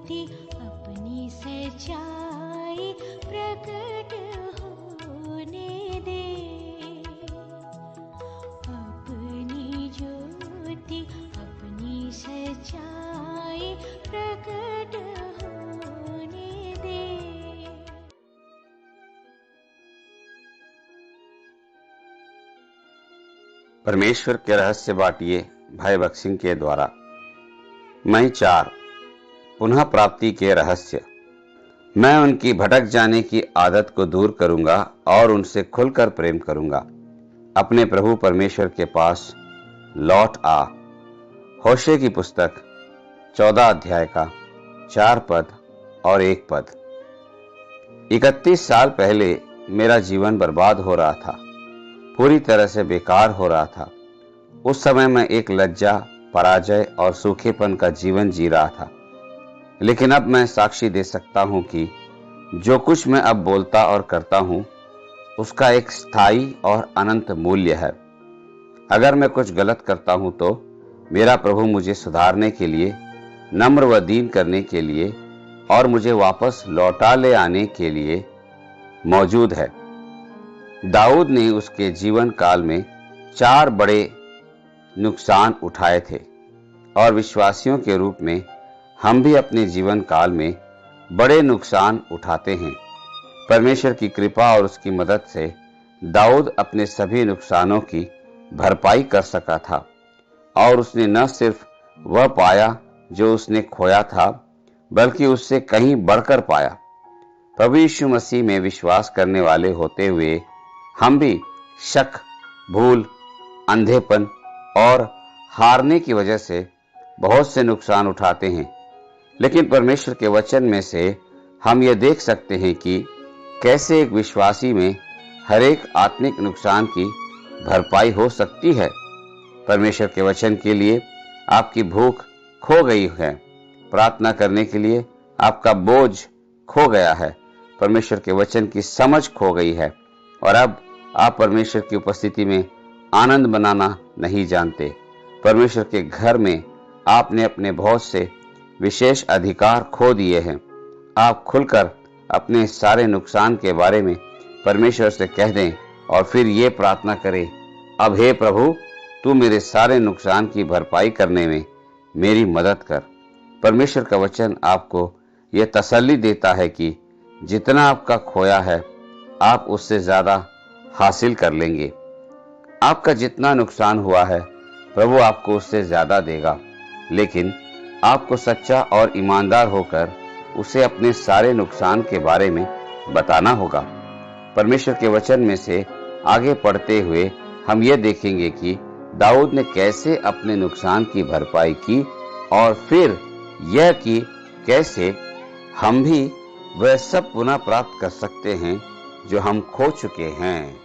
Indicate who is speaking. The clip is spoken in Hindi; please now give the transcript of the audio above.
Speaker 1: ज्योति अपनी सच्चाई प्रकट होने दे। अपनी ज्योति अपनी सच्चाई प्रकट होने दे।
Speaker 2: परमेश्वर के रहस्य बाटिए भाई बक्सिंग के द्वारा। मई 4 पुनः प्राप्ति के रहस्य। मैं उनकी भटक जाने की आदत को दूर करूंगा और उनसे खुलकर प्रेम करूंगा। अपने प्रभु परमेश्वर के पास लौट आ। होशे की पुस्तक 14 अध्याय का 4 पद और 1 पद। 31 साल पहले मेरा जीवन बर्बाद हो रहा था, पूरी तरह से बेकार हो रहा था। उस समय मैं एक लज्जा, पराजय और सूखेपन का जीवन जी रहा था। लेकिन अब मैं साक्षी दे सकता हूं कि जो कुछ मैं अब बोलता और करता हूं उसका एक स्थायी और अनंत मूल्य है। अगर मैं कुछ गलत करता हूं तो मेरा प्रभु मुझे सुधारने के लिए, नम्र व दीन करने के लिए और मुझे वापस लौटा ले आने के लिए मौजूद है। दाऊद ने उसके जीवन काल में 4 बड़े नुकसान उठाए थे और विश्वासियों के रूप में हम भी अपने जीवन काल में बड़े नुकसान उठाते हैं। परमेश्वर की कृपा और उसकी मदद से दाऊद अपने सभी नुकसानों की भरपाई कर सका था और उसने न सिर्फ वह पाया जो उसने खोया था, बल्कि उससे कहीं बढ़कर पाया। प्रभु यीशु मसीह में विश्वास करने वाले होते हुए हम भी शक, भूल, अंधेपन और हारने की वजह से बहुत से नुकसान उठाते हैं। लेकिन परमेश्वर के वचन में से हम ये देख सकते हैं कि कैसे एक विश्वासी में हर एक आत्मिक नुकसान की भरपाई हो सकती है। परमेश्वर के वचन के लिए आपकी भूख खो गई है, प्रार्थना करने के लिए आपका बोझ खो गया है, परमेश्वर के वचन की समझ खो गई है और अब आप परमेश्वर की उपस्थिति में आनंद मनाना नहीं जानते। परमेश्वर के घर में आपने अपने बहुत से विशेष अधिकार खो दिए हैं। आप खुलकर अपने सारे नुकसान के बारे में परमेश्वर से कह दें और फिर ये प्रार्थना करें, अब हे प्रभु, तू मेरे सारे नुकसान की भरपाई करने में मेरी मदद कर। परमेश्वर का वचन आपको यह तसल्ली देता है कि जितना आपका खोया है आप उससे ज्यादा हासिल कर लेंगे। आपका जितना नुकसान हुआ है प्रभु आपको उससे ज्यादा देगा, लेकिन आपको सच्चा और ईमानदार होकर उसे अपने सारे नुकसान के बारे में बताना होगा। परमेश्वर के वचन में से आगे पढ़ते हुए हम ये देखेंगे कि दाऊद ने कैसे अपने नुकसान की भरपाई की और फिर यह कि कैसे हम भी वह सब पुनः प्राप्त कर सकते हैं जो हम खो चुके हैं।